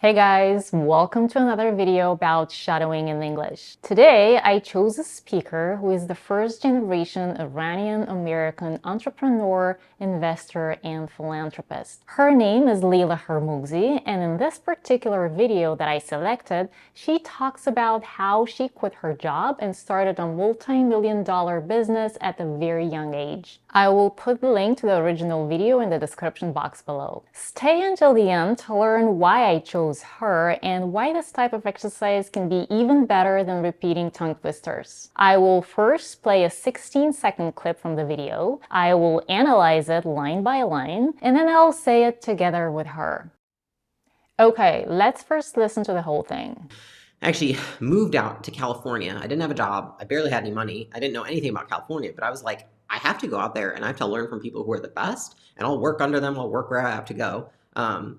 Hey guys, welcome to another video about shadowing in English. Today, I chose a speaker who is the first generation Iranian-American entrepreneur, investor, and philanthropist. Her name is Leila Hormozi, and in this particular video that I selected, she talks about how she quit her job and started a multi-million-dollar business at a very young age. I will put the link to the original video in the description box below. Stay until the end to learn why I chose her and why this type of exercise can be even better than repeating tongue twisters. I will first play a 16-second clip from the video. I will analyze it line by line, and then I'll say it together with her. Okay, let's first listen to the whole thing. I actually moved out to California. I didn't have a job. I barely had any money. I didn't know anything about California, but I was like, I have to go out there and I have to learn from people who are the best, and I'll work under them. I'll work where I have to go.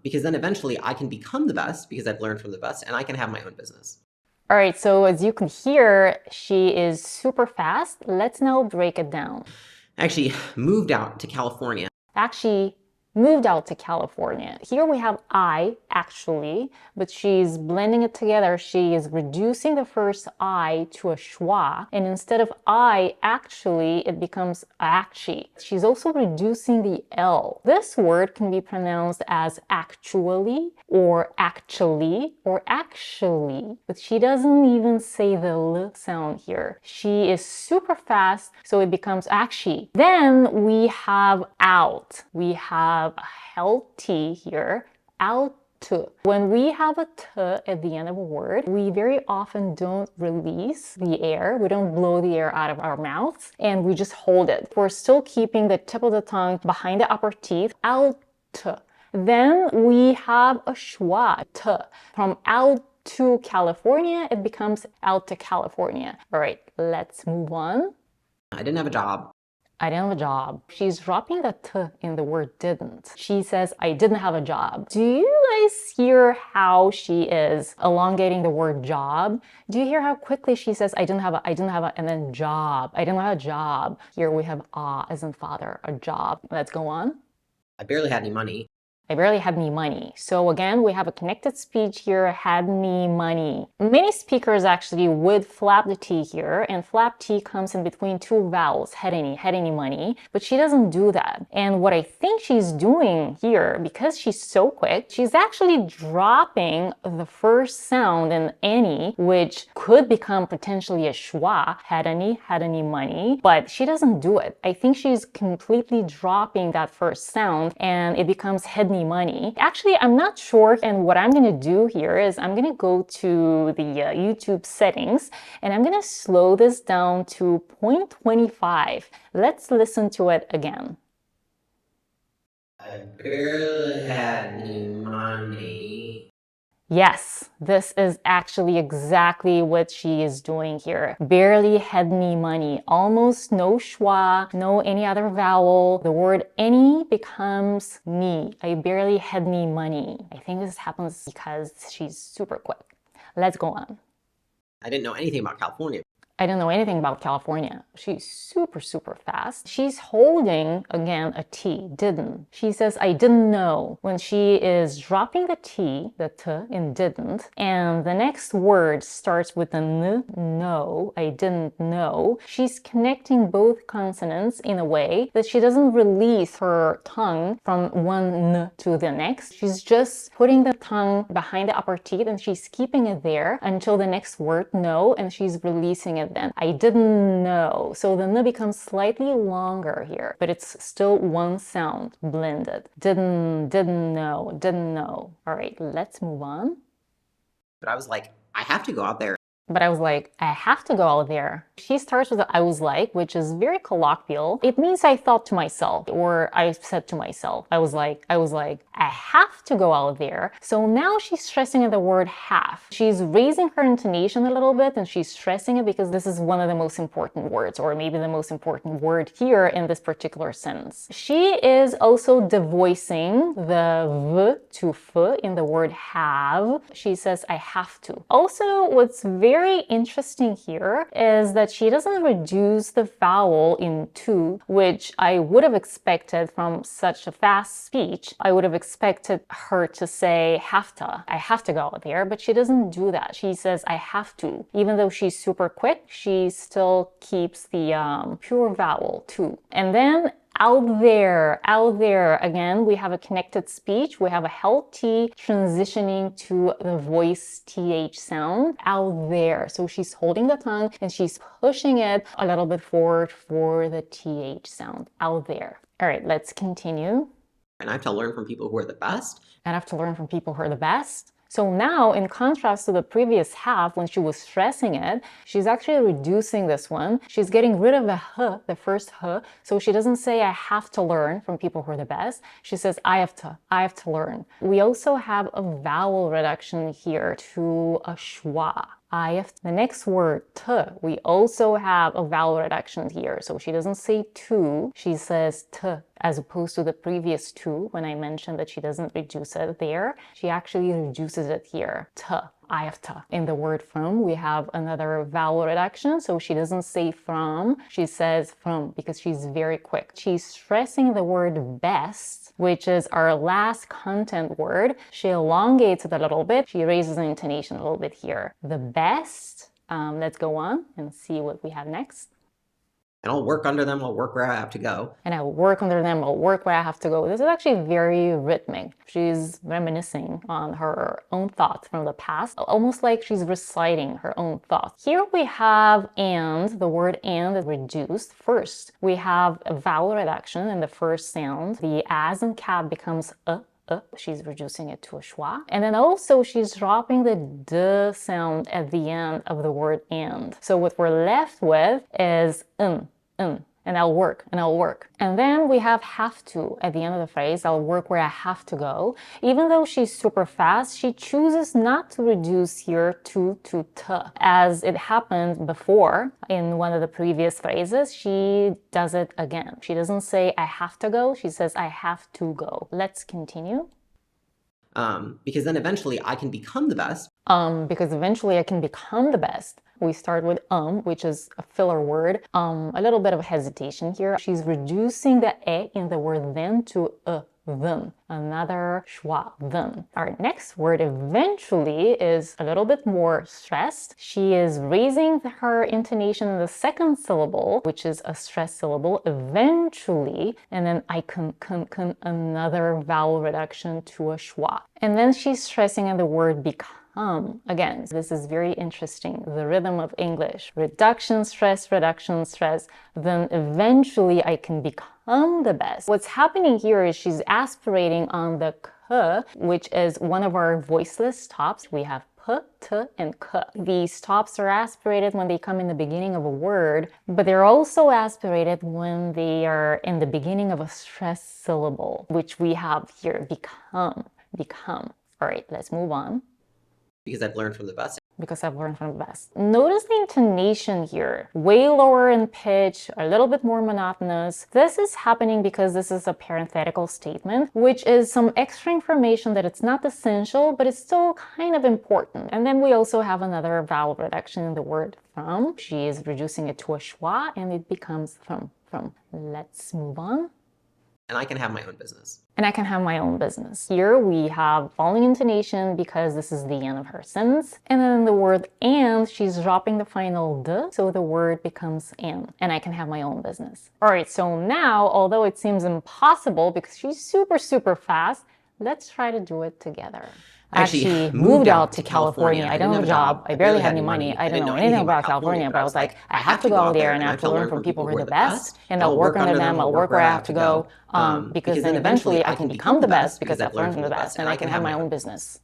Because then eventually I can become the best because I've learned from the best and I can have my own business. All right, so as you can hear, she is super fast. Let's now break it down. I actually moved out to California. Here we have I, actually, but she's blending it together. She is reducing the first I to a schwa, and instead of I, actually, it becomes acchi. She's also reducing the L. This word can be pronounced as actually, or actually, but she doesn't even say the L sound here. She is super fast, so it becomes acchi. Then we have out. We have a healthy here, out. When we have a t at the end of a word, we very often don't release the air. We don't blow the air out of our mouths, and we just hold it. We're still keeping the tip of the tongue behind the upper teeth, out. Then we have a schwa, t. From out to California, it becomes out to California. All right, let's move on. I didn't have a job. She's dropping the t in the word didn't. She says, I didn't have a job. Do you guys hear how she is elongating the word job? Do you hear how quickly she says, I didn't have a, and then job. I didn't have a job. Here we have as in father, a job. Let's go on. I barely had any money. So again, we have a connected speech here, had any money. Many speakers actually would flap the T here, and flap T comes in between two vowels, had any money, but she doesn't do that. And what I think she's doing here, because she's so quick, she's actually dropping the first sound in any, which could become potentially a schwa, had any money, but she doesn't do it. I think she's completely dropping that first sound, and it becomes had any money. Actually, I'm not sure, and what I'm gonna do here is I'm gonna go to the YouTube settings and I'm gonna slow this down to 0.25. Let's listen to it again. I barely had any money. Yes, this is actually exactly what she is doing here. Barely had any money. Almost no schwa, no any other vowel. The word any becomes ni. I barely had any money. I think this happens because she's super quick. Let's go on. I didn't know anything about California. She's super fast. She's holding, again, a T, didn't. She says, I didn't know, when she is dropping the T, the T in didn't, and the next word starts with an N, no, I didn't know. She's connecting both consonants in a way that she doesn't release her tongue from one N to the next. She's just putting the tongue behind the upper teeth and she's keeping it there until the next word, no, and she's releasing it then. I didn't know. So the N becomes slightly longer here, but it's still one sound blended. Didn't know. All right, let's move on. But I was like, I have to go out there. She starts with I was like, which is very colloquial. It means I thought to myself, or I said to myself. I was like, I have to go out there. So now she's stressing at the word have. She's raising her intonation a little bit and she's stressing it because this is one of the most important words, or maybe the most important word here in this particular sentence. She is also devoicing the v to f in the word have. She says, I have to. Also, what's very very interesting here is that she doesn't reduce the vowel in to, which I would have expected from such a fast speech. I would have expected her to say have to. I have to go out there, but she doesn't do that. She says I have to. Even though she's super quick, she still keeps the pure vowel to. And then out there, again, we have a connected speech. We have a healthy transitioning to the voice TH sound, out there. So she's holding the tongue and she's pushing it a little bit forward for the TH sound, out there. All right, let's continue. And I have to learn from people who are the best. And I have to learn from people who are the best. So now, in contrast to the previous half, when she was stressing it, she's actually reducing this one. She's getting rid of the h, the first h. So she doesn't say, I have to learn from people who are the best. She says, I have to learn. We also have a vowel reduction here to a schwa. The next word, t, we also have a vowel reduction here. So she doesn't say to, she says t, as opposed to the previous to, when I mentioned that she doesn't reduce it there. She actually reduces it here, t. I have to. In the word from, we have another vowel reduction. So she doesn't say from, she says from, because she's very quick. She's stressing the word best, which is our last content word. She elongates it a little bit. She raises the intonation a little bit here. The best. Let's go on and see what we have next. And I'll work under them, I'll work where I have to go. And I'll work under them, I'll work where I have to go. This is actually very rhythmic. She's reminiscing on her own thoughts from the past, almost like she's reciting her own thoughts. Here we have and, the word and is reduced. First, we have a vowel reduction in the first sound. The as and cap becomes a. She's reducing it to a schwa. And then also she's dropping the d sound at the end of the word and. So what we're left with is and I'll work, and I'll work. And then we have have to at the end of the phrase. I'll work where I have to go. Even though she's super fast, she chooses not to reduce here to t. As it happened before in one of the previous phrases, she does it again. She doesn't say I have to go, she says I have to go. Let's continue. Because then eventually I can become the best. Because eventually I can become the best. We start with which is a filler word. A little bit of hesitation here. She's reducing the e in the word then to them. Another schwa, them. Our next word eventually is a little bit more stressed. She is raising her intonation in the second syllable, which is a stressed syllable, eventually, and then I can, another vowel reduction to a schwa. And then she's stressing in the word become. Again, this is very interesting. The rhythm of English. Reduction, stress, then eventually I can become the best. What's happening here is she's aspirating on the k, which is one of our voiceless stops. We have p, t, and k. These stops are aspirated when they come in the beginning of a word, but they're also aspirated when they are in the beginning of a stressed syllable, which we have here, become. All right, let's move on. Because I've learned from the best. Because I've learned from the best. Notice the intonation here. Way lower in pitch, a little bit more monotonous. This is happening because this is a parenthetical statement, which is some extra information that it's not essential, but it's still kind of important. And then we also have another vowel reduction in the word from. She is reducing it to a schwa and it becomes from. Let's move on. And I can have my own business. And I can have my own business. Here we have falling intonation because this is the end of her sentence. And then the word and, she's dropping the final d, so the word becomes and I can have my own business. All right, so now, although it seems impossible because she's super fast, let's try to do it together. I actually moved out to California. I don't have a job. I barely had any money. I didn't know anything about California, but I was like, I have to go out there and I have to learn from people who are the best, and I'll work under them. I'll work where I have to go, because then eventually I can become the best because I've learned from the best, and I can have my own business.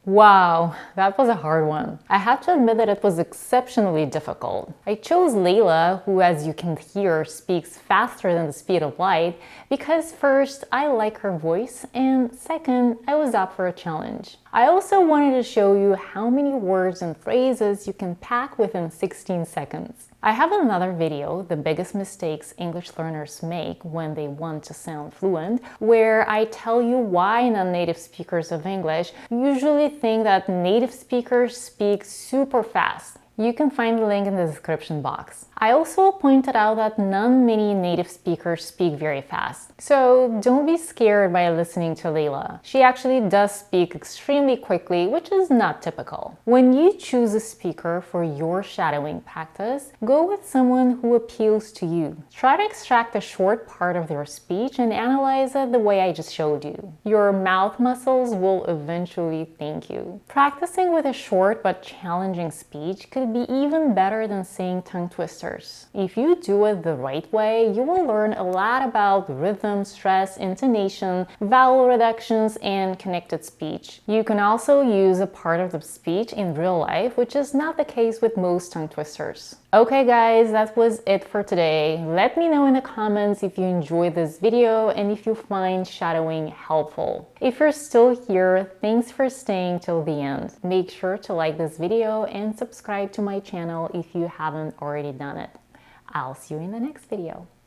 Wow, that was a hard one. I have to admit that it was exceptionally difficult. I chose Leila, who, as you can hear, speaks faster than the speed of light, because first, I like her voice, and second, I was up for a challenge. I also wanted to show you how many words and phrases you can pack within 16 seconds. I have another video, The Biggest Mistakes English Learners Make When They Want to Sound Fluent, where I tell you why non-native speakers of English usually think that native speakers speak super fast. You can find the link in the description box. I also pointed out that many native speakers speak very fast. So don't be scared by listening to Leila. She actually does speak extremely quickly, which is not typical. When you choose a speaker for your shadowing practice, go with someone who appeals to you. Try to extract a short part of their speech and analyze it the way I just showed you. Your mouth muscles will eventually thank you. Practicing with a short but challenging speech could be even better than saying tongue twisters. If you do it the right way, you will learn a lot about rhythm, stress, intonation, vowel reductions, and connected speech. You can also use a part of the speech in real life, which is not the case with most tongue twisters. Okay guys, that was it for today. Let me know in the comments if you enjoyed this video and if you find shadowing helpful. If you're still here, thanks for staying till the end. Make sure to like this video and subscribe to my channel if you haven't already done it. I'll see you in the next video.